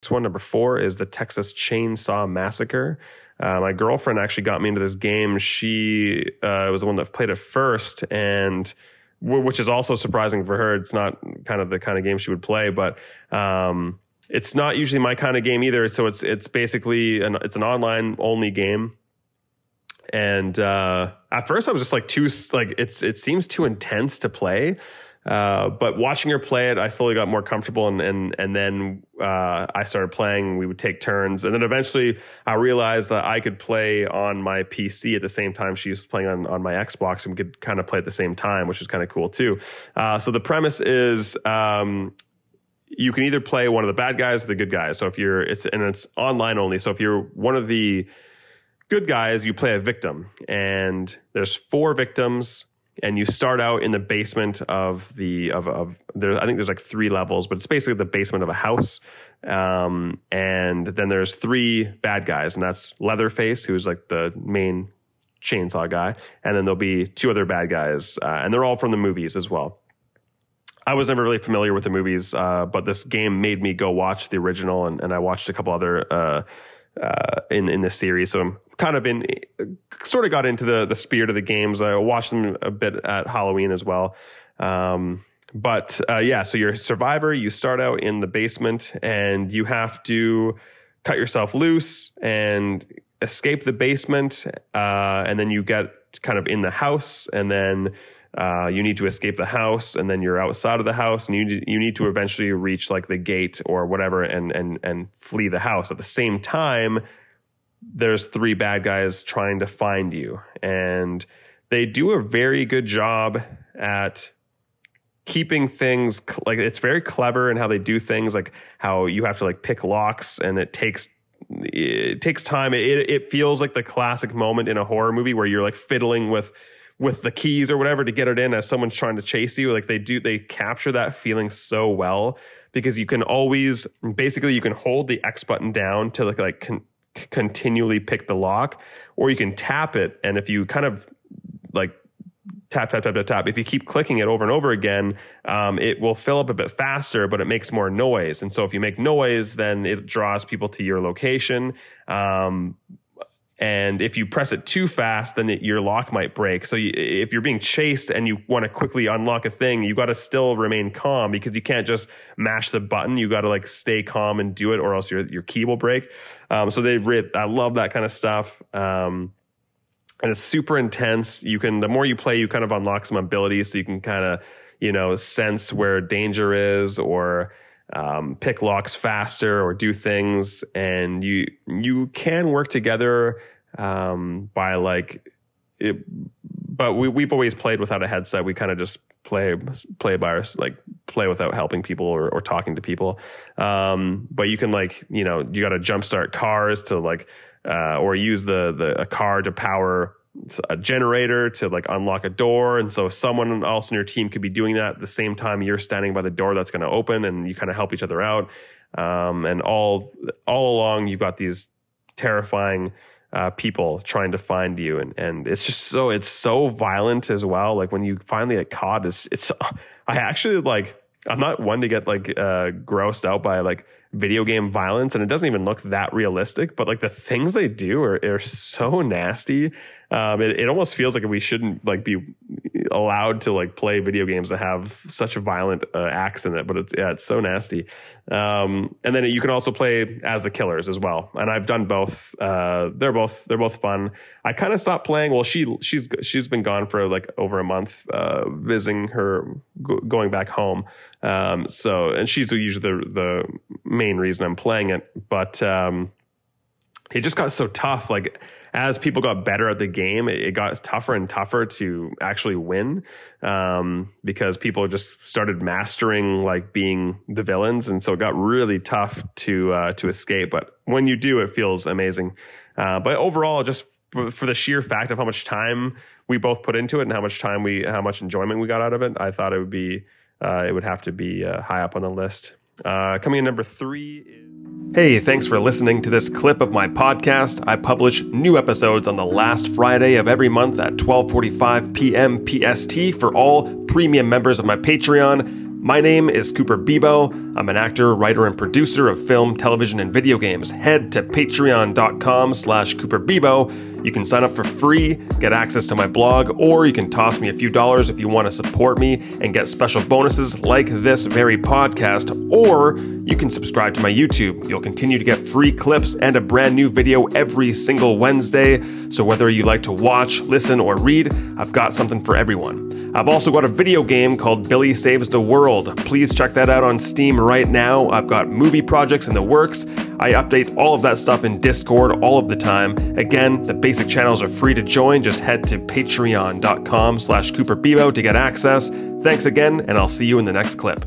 next one, number 4, is the Texas Chainsaw Massacre. My girlfriend actually got me into this game. She was the one that played it first, and which is also surprising for her. It's not kind of the kind of game she would play, but it's not usually my kind of game either. So it's basically it's an online only game. And at first I was just like it seems too intense to play. But watching her play it, I slowly got more comfortable, and then I started playing. We would take turns, and then eventually I realized that I could play on my PC at the same time she was playing on my Xbox, and we could kind of play at the same time, which is kind of cool too. So the premise is you can either play one of the bad guys or the good guys. So it's online only. So if you're one of the good guys, you play a victim, and there's 4 victims. And you start out in the basement of there. I think there's like 3 levels, but it's basically the basement of a house. And then there's 3 bad guys, and that's Leatherface, who's like the main chainsaw guy, and then there'll be 2 other bad guys, and they're all from the movies as well. I was never really familiar with the movies, but this game made me go watch the original, and I watched a couple other in this series. So I'm kind of sort of got into the spirit of the games. I watched them a bit at Halloween as well. But so you're a survivor. You start out in the basement, and you have to cut yourself loose and escape the basement. And then you get kind of in the house, and then you need to escape the house, and then you're outside of the house, and you need to eventually reach like the gate or whatever and flee the house. At the same time, there's 3 bad guys trying to find you, and they do a very good job at keeping things like it's very clever in how they do things, like how you have to like pick locks, and it takes time. It feels like the classic moment in a horror movie where you're like fiddling with the keys or whatever to get it in as someone's trying to chase you. Like they capture that feeling so well, because you can always basically hold the X button down to continually pick the lock, or you can tap it, and if you kind of like tap, if you keep clicking it over and over again, it will fill up a bit faster, but it makes more noise. And so if you make noise, then it draws people to your location. And if you press it too fast, then your lock might break. So if you're being chased and you want to quickly unlock a thing, you got to still remain calm, because you can't just mash the button. You got to like stay calm and do it, or else your key will break. So I love that kind of stuff. And it's super intense. The more you play, you kind of unlock some abilities, so you can kind of, sense where danger is, or pick locks faster, or do things. And you can work together by like it, but we've always played without a headset. We kind of just play by our, like play without helping people or talking to people. But you can you got to jumpstart cars to or use a car to power a generator to like unlock a door. And so someone else in your team could be doing that at the same time you're standing by the door that's going to open, and you kind of help each other out. And all along you've got these terrifying people trying to find you, and it's just it's so violent as well. Like when you finally get caught, I actually I'm not one to get grossed out by video game violence, and it doesn't even look that realistic, but the things they do are so nasty. It almost feels like we shouldn't be allowed to play video games that have such violent acts in it, but it's so nasty. And then you can also play as the killers as well, and I've done both. They're both fun. I kind of stopped playing. Well, she's been gone for over a month, visiting her, going back home. And she's usually the main reason I'm playing it, but it just got so tough. As people got better at the game, it got tougher and tougher to actually win, because people just started mastering being the villains, and so it got really tough to escape. But when you do, it feels amazing. But overall, just for the sheer fact of how much time we both put into it and how much enjoyment we got out of it, I thought it would have to be high up on the list. Coming in number 3 is... Hey, thanks for listening to this clip of my podcast. I publish new episodes on the last Friday of every month at 12:45 p.m. PST for all premium members of my Patreon. My name is Cooper Bebo. I'm an actor, writer, and producer of film, television, and video games. Head to patreon.com/CooperBebo. You can sign up for free, get access to my blog, or you can toss me a few dollars if you want to support me and get special bonuses like this very podcast, or you can subscribe to my YouTube. You'll continue to get free clips and a brand new video every single Wednesday. So whether you like to watch, listen, or read, I've got something for everyone. I've also got a video game called Billy Saves the World. Please check that out on Steam right now. I've got movie projects in the works. I update all of that stuff in Discord all of the time. Again, the basic channels are free to join. Just head to patreon.com/CooperBebo to get access. Thanks again, and I'll see you in the next clip.